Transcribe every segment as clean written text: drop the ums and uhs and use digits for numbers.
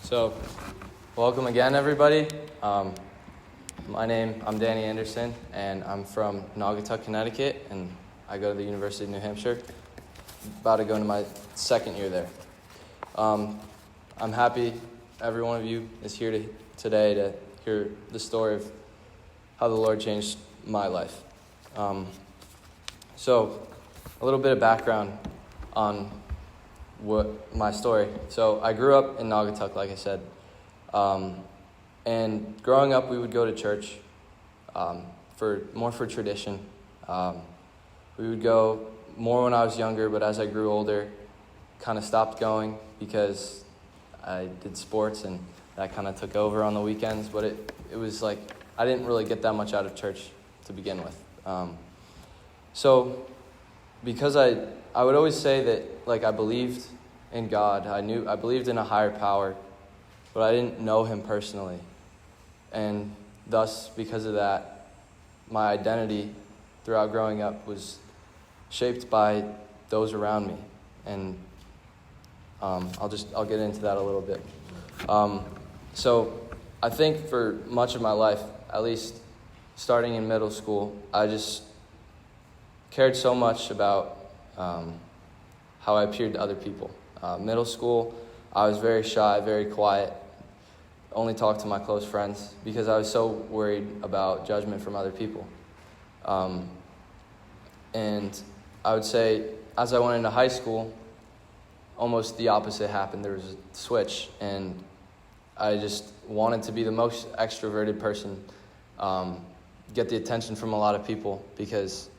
So, welcome again, everybody. I'm Danny Anderson, and I'm from Naugatuck, Connecticut, and I go to the University of New Hampshire. About to go into my second year there. I'm happy every one of you is here today to hear the story of how the Lord changed my life. So, a little bit of background on what my story. So I grew up in Naugatuck, like I said, and growing up we would go to church for tradition. We would go more when I was younger, but as I grew older, kind of stopped going because I did sports and that kind of took over on the weekends. But it was like I didn't really get that much out of church to begin with. So because I would always say that, like, I believed in God. I believed in a higher power, but I didn't know him personally. And thus, because of that, my identity throughout growing up was shaped by those around me. And I'll get into that a little bit. So I think for much of my life, at least starting in middle school, I just cared so much about how I appeared to other people. Middle school, I was very shy, very quiet, only talked to my close friends because I was so worried about judgment from other people. And I would say as I went into high school, almost the opposite happened. There was a switch, and I just wanted to be the most extroverted person, get the attention from a lot of people because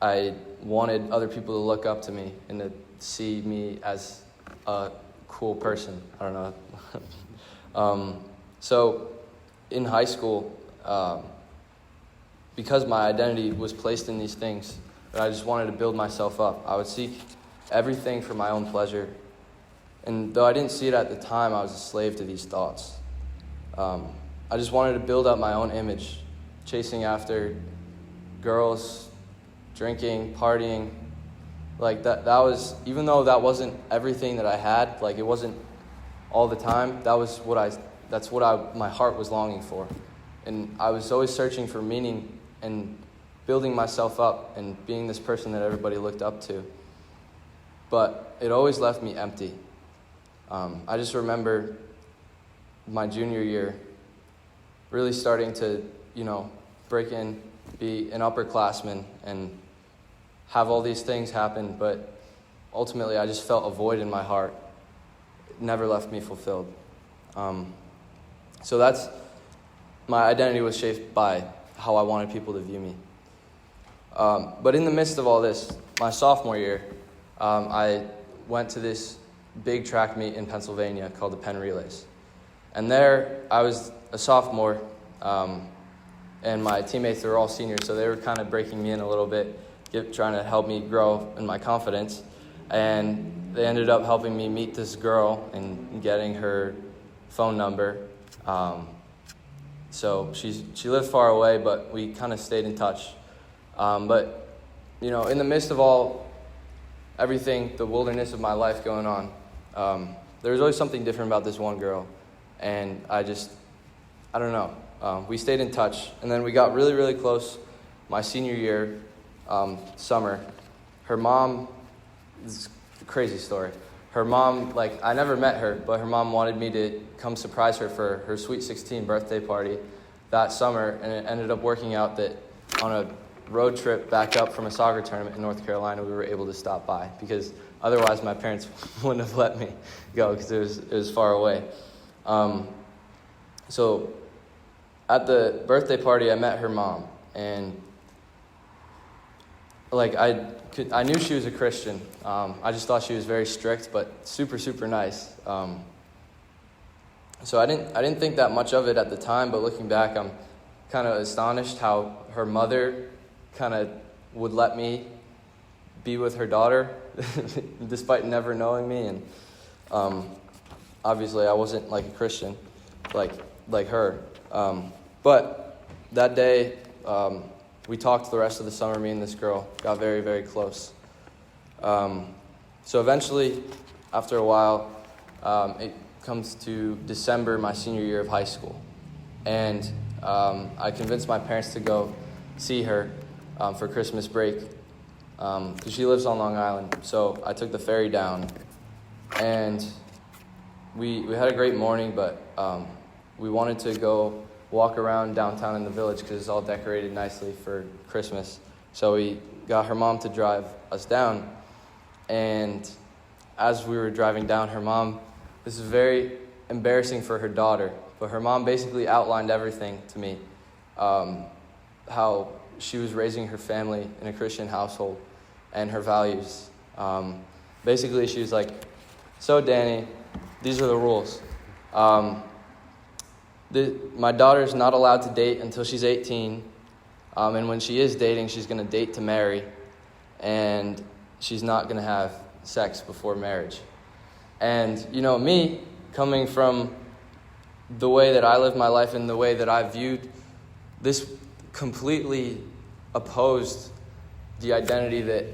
I wanted other people to look up to me and to see me as a cool person. I don't know. So in high school, because my identity was placed in these things, that I just wanted to build myself up. I would seek everything for my own pleasure. And though I didn't see it at the time, I was a slave to these thoughts. I just wanted to build up my own image, chasing after girls, drinking, partying. Like that was, even though that wasn't everything that I had, like it wasn't all the time, that's what my heart was longing for. And I was always searching for meaning and building myself up and being this person that everybody looked up to. But it always left me empty. I just remember my junior year really starting to, break in, be an upperclassman, and have all these things happen, but ultimately I just felt a void in my heart. It never left me fulfilled. So that's, my identity was shaped by how I wanted people to view me. But in the midst of all this, my sophomore year, I went to this big track meet in Pennsylvania called the Penn Relays. And there, I was a sophomore, and my teammates were all seniors, so they were kind of breaking me in a little bit, trying to help me grow in my confidence. And they ended up helping me meet this girl and getting her phone number. So she lived far away, but we kind of stayed in touch. But in the midst of everything, the wilderness of my life going on, there was always something different about this one girl. And I don't know. We stayed in touch, and then we got really, really close my senior year, summer. Her mom, this is a crazy story. Her mom, I never met her, but her mom wanted me to come surprise her for her Sweet 16 birthday party that summer, and it ended up working out that on a road trip back up from a soccer tournament in North Carolina, we were able to stop by, because otherwise my parents wouldn't have let me go because it was far away. So at the birthday party, I met her mom, and I knew she was a Christian. I just thought she was very strict, but super, super nice. So I didn't think that much of it at the time, but looking back, I'm kind of astonished how her mother kind of would let me be with her daughter, despite never knowing me. And obviously, I wasn't like a Christian, like her. But that day, we talked the rest of the summer. Me and this girl got very, very close. So eventually, after a while, it comes to December, my senior year of high school. And I convinced my parents to go see her for Christmas break because she lives on Long Island. So I took the ferry down, and we had a great morning, but we wanted to go walk around downtown in the village because it's all decorated nicely for Christmas. So we got her mom to drive us down, and as we were driving down, her mom, this is very embarrassing for her daughter, but her mom basically outlined everything to me, how she was raising her family in a Christian household and her values. Basically, she was like, so Danny, these are the rules. My daughter's not allowed to date until she's 18, and when she is dating, she's going to date to marry, and she's not going to have sex before marriage. And, me, coming from the way that I lived my life and the way that I viewed this, completely opposed the identity that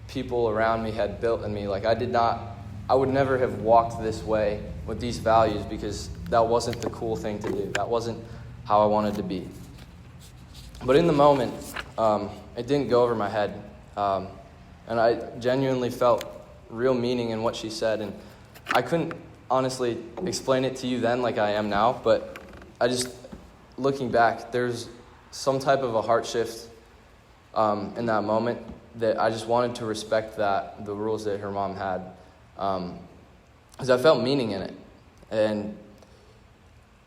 people around me had built in me. Like, I would never have walked this way with these values because that wasn't the cool thing to do. That wasn't how I wanted to be. But in the moment, it didn't go over my head. And I genuinely felt real meaning in what she said. And I couldn't honestly explain it to you then like I am now, but looking back, there's some type of a heart shift in that moment that I just wanted to respect the rules that her mom had, because I felt meaning in it. And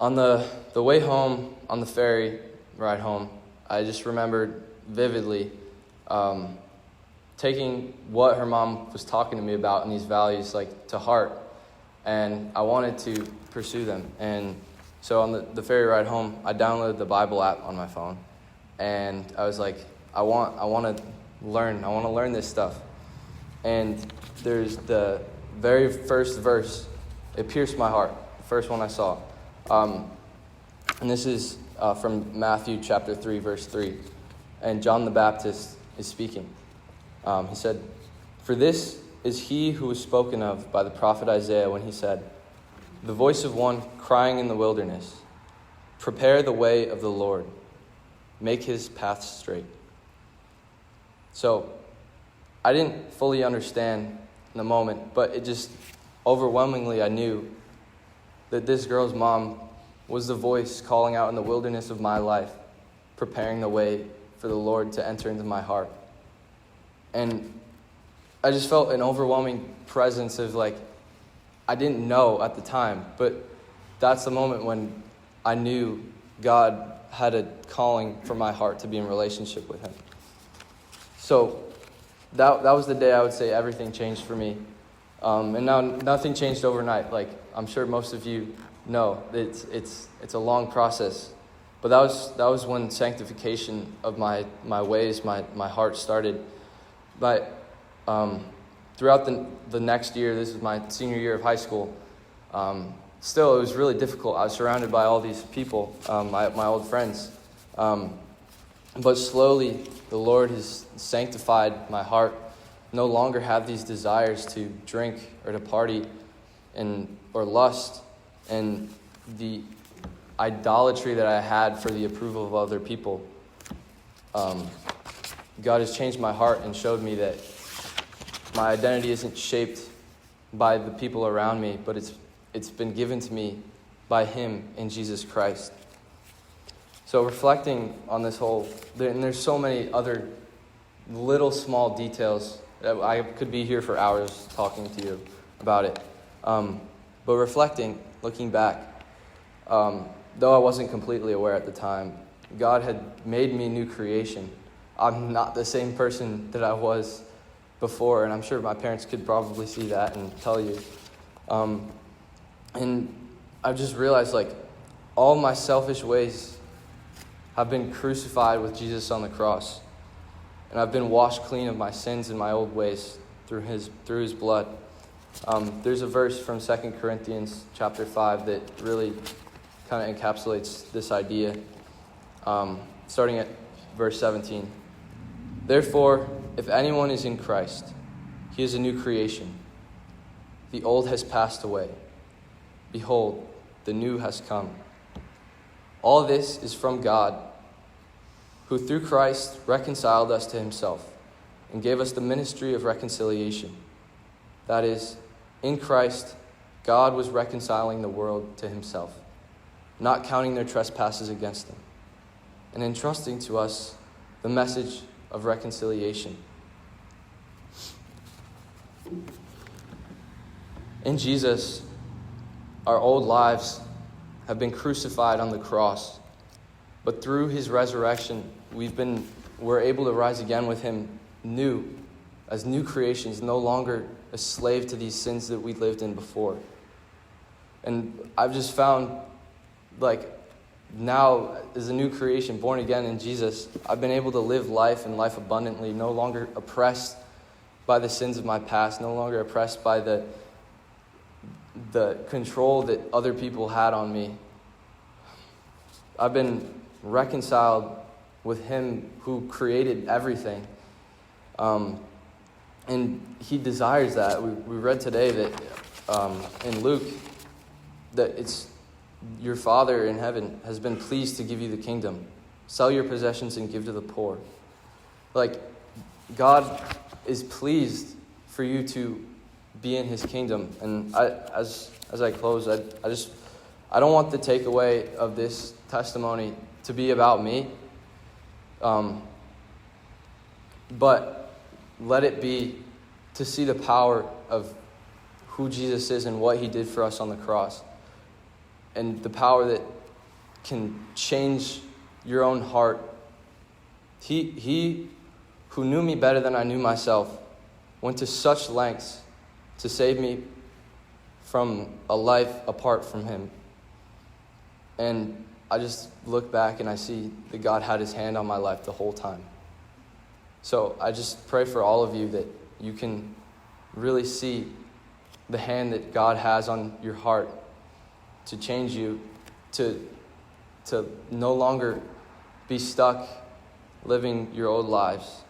on the way home, on the ferry ride home, I just remembered vividly taking what her mom was talking to me about and these values to heart, and I wanted to pursue them. And so on the ferry ride home, I downloaded the Bible app on my phone, and I was like, I want to learn this stuff. And there's the very first verse. It pierced my heart, the first one I saw. And this is from Matthew chapter 3, verse 3. And John the Baptist is speaking. He said, "For this is he who was spoken of by the prophet Isaiah when he said, 'The voice of one crying in the wilderness, prepare the way of the Lord, make his paths straight.'" So I didn't fully understand in the moment, but it just overwhelmingly I knew that this girl's mom was the voice calling out in the wilderness of my life, preparing the way for the Lord to enter into my heart. And I just felt an overwhelming presence of I didn't know at the time, but that's the moment when I knew God had a calling for my heart to be in relationship with him. So that was the day I would say everything changed for me. And now nothing changed overnight. I'm sure most of you know, it's a long process. But that was when sanctification of my ways, my heart started. But throughout the next year, this is my senior year of high school, still it was really difficult. I was surrounded by all these people, my old friends. But slowly, the Lord has sanctified my heart. No longer have these desires to drink or to party or lust, and the idolatry that I had for the approval of other people. God has changed my heart and showed me that my identity isn't shaped by the people around me, but it's been given to me by him in Jesus Christ. So reflecting on this and there's so many other little small details that I could be here for hours talking to you about it. But reflecting, looking back, though I wasn't completely aware at the time, God had made me a new creation. I'm not the same person that I was before, and I'm sure my parents could probably see that and tell you. And I've just realized all my selfish ways have been crucified with Jesus on the cross. And I've been washed clean of my sins and my old ways through his blood. There's a verse from 2 Corinthians chapter 5 that really kind of encapsulates this idea, starting at verse 17. "Therefore, if anyone is in Christ, he is a new creation. the old has passed away. Behold, the new has come. All this is from God, who through Christ reconciled us to himself and gave us the ministry of reconciliation. That is, in Christ, God was reconciling the world to himself, not counting their trespasses against them, and entrusting to us the message of reconciliation. In Jesus, our old lives have been crucified on the cross, but through his resurrection, we're able to rise again with him as new creations, no longer a slave to these sins that we lived in before. And I've just found, now as a new creation, born again in Jesus, I've been able to live life and life abundantly, no longer oppressed by the sins of my past, no longer oppressed by the control that other people had on me. I've been reconciled with him who created everything. And he desires that. We read today that in Luke, that it's your Father in heaven has been pleased to give you the kingdom. Sell your possessions and give to the poor. God is pleased for you to be in his kingdom. And as I close, I don't want the takeaway of this testimony to be about me. But let it be to see the power of who Jesus is and what he did for us on the cross. And the power that can change your own heart. He who knew me better than I knew myself went to such lengths to save me from a life apart from him. And I just look back and I see that God had his hand on my life the whole time. So I just pray for all of you that you can really see the hand that God has on your heart to change you, to no longer be stuck living your old lives,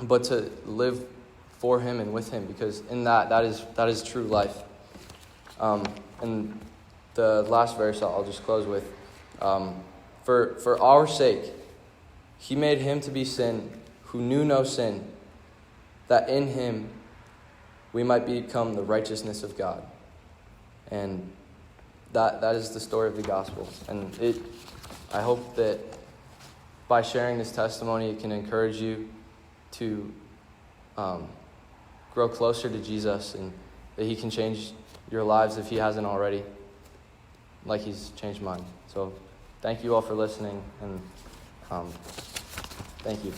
but to live for him and with him, because in that is true life. And the last verse I'll just close with. For our sake, he made him to be sin who knew no sin, that in him we might become the righteousness of God. And that is the story of the gospel. And I hope that by sharing this testimony, it can encourage you to grow closer to Jesus, and that he can change your lives if he hasn't already, like he's changed mine. So thank you all for listening, and thank you.